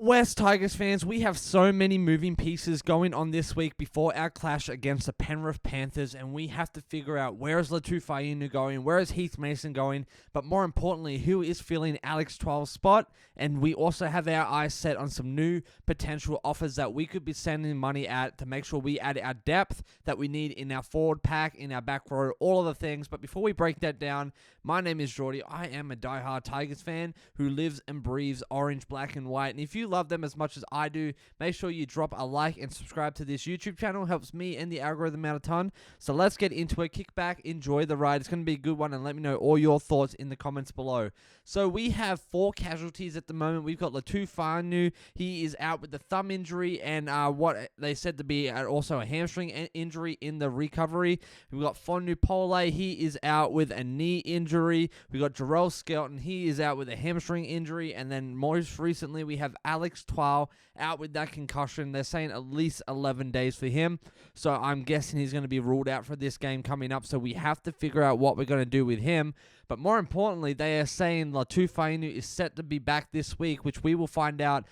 West Tigers fans, we have so many moving pieces going on this week before our clash against the Penrith Panthers, and we have to figure out where is Latu Fainu going, where is Heath Mason going, but more importantly, who is filling Alex 12's spot, and we also have our eyes set on some new potential offers that we could be sending money at to make sure we add our depth that we need in our forward pack, in our back row, all of the things. But before we break that down, my name is Jordy. I am a diehard Tigers fan who lives and breathes orange, black, and white, and if you love them as much as I do, make sure you drop a like and subscribe to this YouTube channel. Helps me and the algorithm out a ton. So let's get into it. Kick back, enjoy the ride. It's going to be a good one, and let me know all your thoughts in the comments below. So we have 4 casualties at the moment. We've got Latu Fainu. He is out with the thumb injury and what they said to be also a hamstring injury in the recovery. We've got Fonu Pole. He is out with a knee injury. We've got Jarrell Skelton. He is out with a hamstring injury. And then most recently, we have Alex 12 out with that concussion. They're saying at least 11 days for him. So I'm guessing he's going to be ruled out for this game coming up. So we have to figure out what we're going to do with him. But more importantly, they are saying Latu Fainu is set to be back this week, which we will find out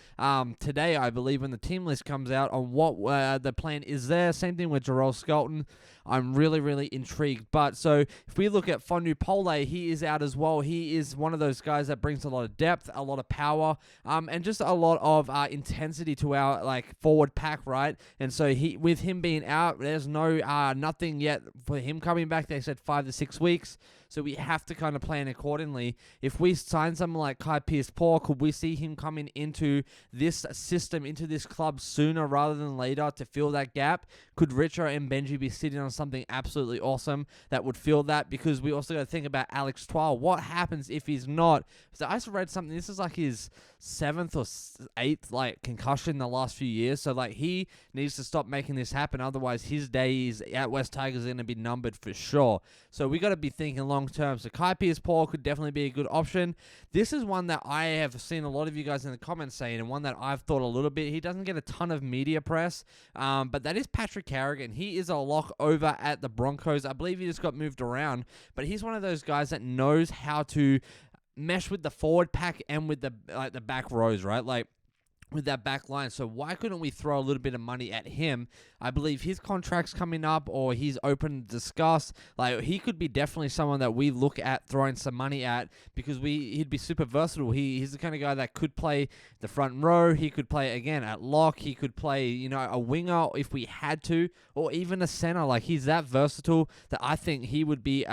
today, I believe, when the team list comes out on what the plan is there. Same thing with Jarrell Skelton. I'm really, really intrigued. But so if we look at Fonu Pole, he is out as well. He is one of those guys that brings a lot of depth, a lot of power, and just a lot of intensity to our forward pack, right? And so with him being out, there's nothing yet for him coming back. They said 5 to 6 weeks. So we have to kind of plan accordingly. If we sign someone like Kai Pearce-Paul, could we see him coming into this system, into this club sooner rather than later to fill that gap? Could Richard and Benji be sitting on something absolutely awesome that would fill that? Because we also got to think about Alex 12. What happens if he's not? So I just read something. This is like his 7th or 8th concussion in the last few years. So he needs to stop making this happen. Otherwise, his days at West Tigers are going to be numbered for sure. So we got to be thinking long term. So Kai Pearce-Paul could definitely be a good option. This is one that I have seen a lot of you guys in the comments saying, and one that I've thought a little bit. He doesn't get a ton of media press, but that is Patrick Carrigan. He is a lock over at the Broncos. I believe he just got moved around, but he's one of those guys that knows how to mesh with the forward pack and with the back rows, right? With that back line. So why couldn't we throw a little bit of money at him? I believe his contract's coming up, or he's open to discuss. He could be definitely someone that we look at throwing some money at, because he'd be super versatile. He's the kind of guy that could play the front row. He could play again at lock. He could play, a winger if we had to, or even a center. He's that versatile that I think he would be,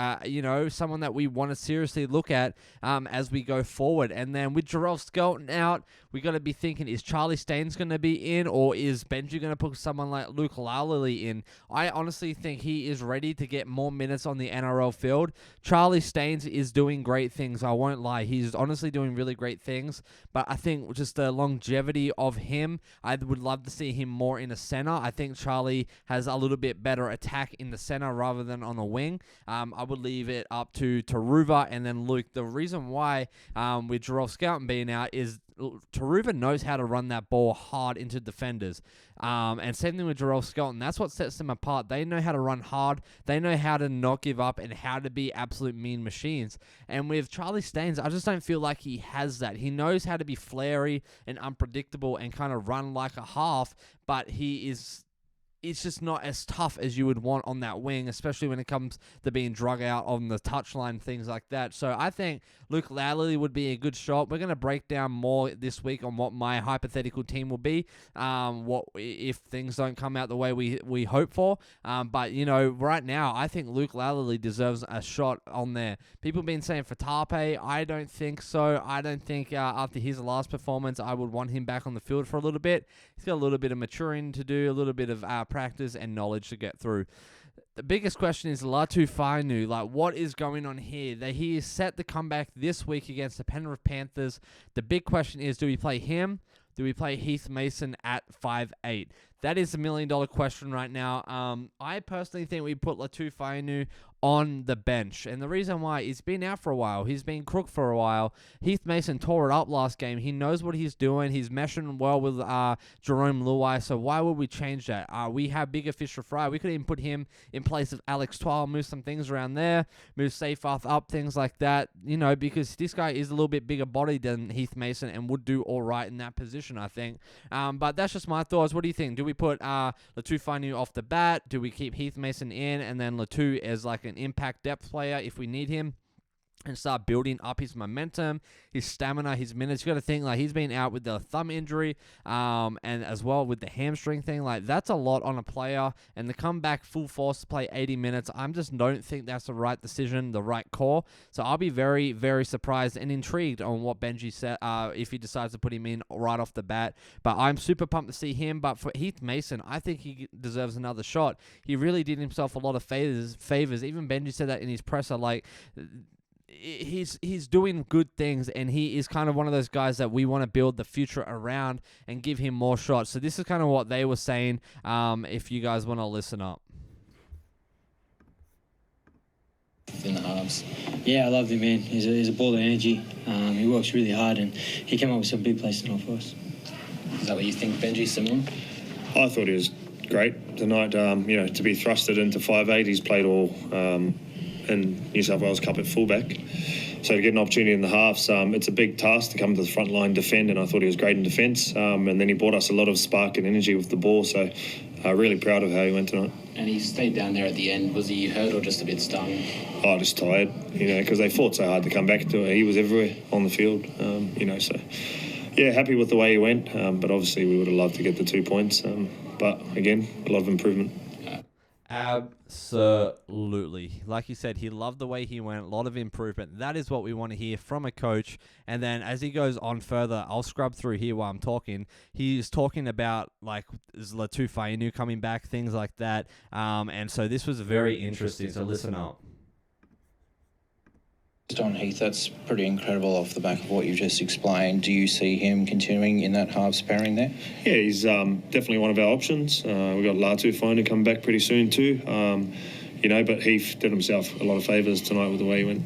someone that we want to seriously look at as we go forward. And then with Jarrell Skelton out, we got to be thinking, is Charlie Staines going to be in, or is Benji going to put someone like Luke Lalali in? I honestly think he is ready to get more minutes on the NRL field. Charlie Staines is doing great things. I won't lie. He's honestly doing really great things, but I think just the longevity of him, I would love to see him more in a center. I think Charlie has a little bit better attack in the center rather than on the wing. I would leave it up to Taruva and then Luke. The reason why with Jarrell Skelton being out is Taruva knows how to run that ball hard into defenders. And same thing with Jarrell Skelton. That's what sets them apart. They know how to run hard. They know how to not give up and how to be absolute mean machines. And with Charlie Staines, I just don't feel like he has that. He knows how to be flary and unpredictable and kind of run like a half, but it's just not as tough as you would want on that wing, especially when it comes to being drug out on the touchline, things like that. So I think Luke Lalali would be a good shot. We're going to break down more this week on what my hypothetical team will be, what if things don't come out the way we hope for. But, right now, I think Luke Lalali deserves a shot on there. People have been saying for Tape. I don't think so. I don't think after his last performance, I would want him back on the field for a little bit. He's got a little bit of maturing to do, a little bit of practice and knowledge to get through. The biggest question is Latu Fainu. What is going on here? He is set to come back this week against the Penrith Panthers. The big question is, do we play him? Do we play Heath Mason at 5'8"? That is the $1,000,000 question right now. I personally think we put Latu Fainu on the bench. And the reason why, he's been out for a while. He's been crooked for a while. Heath Mason tore it up last game. He knows what he's doing. He's meshing well with Jerome Luai. So why would we change that? We have bigger fish to fry. We could even put him in place of Alex Twal, move some things around there, move Seyfarth up, things like that. You know, because this guy is a little bit bigger body than Heath Mason and would do all right in that position, I think. But that's just my thoughts. What do you think? Do we put Latu Fainu off the bat? Do we keep Heath Mason in and then Latu as like an impact depth player if we need him, and start building up his momentum, his stamina, his minutes? You got to think, like, he's been out with the thumb injury, and as well with the hamstring thing. Like, that's a lot on a player, and to come back full force to play 80 minutes, I just don't think that's the right decision, the right call. So I'll be very, very surprised and intrigued on what Benji said, if he decides to put him in right off the bat. But I'm super pumped to see him. But for Heath Mason, I think he deserves another shot. He really did himself a lot of favors. Even Benji said that in his presser, like, he's doing good things, and he is kind of one of those guys that we want to build the future around and give him more shots. So this is kind of what they were saying, if you guys want to listen up. In the halves. Yeah, I loved him, man. He's a ball of energy. He works really hard, and he came up with some big plays tonight for us. Is that what you think, Benji, similar? I thought he was great tonight. To be thrusted into 5'8", he's played all in New South Wales Cup at fullback. So to get an opportunity in the halves, it's a big task to come to the front line, defend, and I thought he was great in defence. And then he brought us a lot of spark and energy with the ball, so really proud of how he went tonight. And he stayed down there at the end. Was he hurt or just a bit stung? Oh, just tired, because they fought so hard to come back to it. He was everywhere on the field, so... Yeah, happy with the way he went, but obviously we would have loved to get the 2 points. But again, a lot of improvement. Absolutely. Like you said, he loved the way he went. A lot of improvement. That is what we want to hear from a coach. And then as he goes on further, I'll scrub through here while I'm talking. He's talking about, like, is Latu Fainu coming back, things like that. And so this was very interesting. So listen up. On Heath, that's pretty incredible off the back of what you've just explained. Do you see him continuing in that halves pairing there? Yeah, he's definitely one of our options. We've got Latu Fainu coming back pretty soon too. But Heath did himself a lot of favours tonight with the way he went.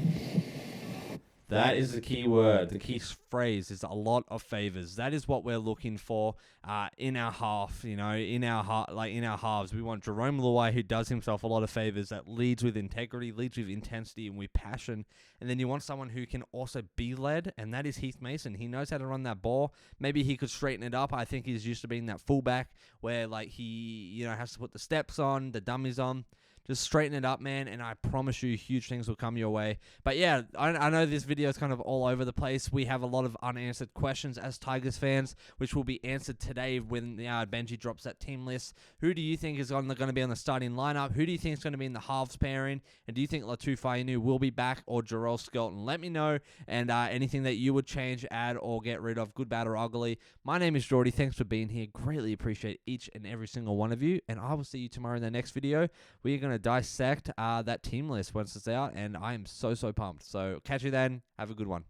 That is the key word. The key phrase is a lot of favors. That is what we're looking for in our half. In our halves, we want Jerome Luai, who does himself a lot of favors, that leads with integrity, leads with intensity, and with passion. And then you want someone who can also be led, and that is Heath Mason. He knows how to run that ball. Maybe he could straighten it up. I think he's used to being that fullback where, like, he has to put the steps on, the dummies on. Just straighten it up, man, and I promise you huge things will come your way. But yeah, I know this video is kind of all over the place. We have a lot of unanswered questions as Tigers fans, which will be answered today when Benji drops that team list. Who do you think is going to be on the starting lineup? Who do you think is going to be in the halves pairing? And do you think Latu Fainu will be back or Jarrell Skelton? Let me know, and anything that you would change, add, or get rid of, good, bad, or ugly. My name is Jordy. Thanks for being here. Greatly appreciate each and every single one of you, and I will see you tomorrow in the next video. We are going to dissect that team list once it's out, and I am so pumped. So catch you then. Have a good one.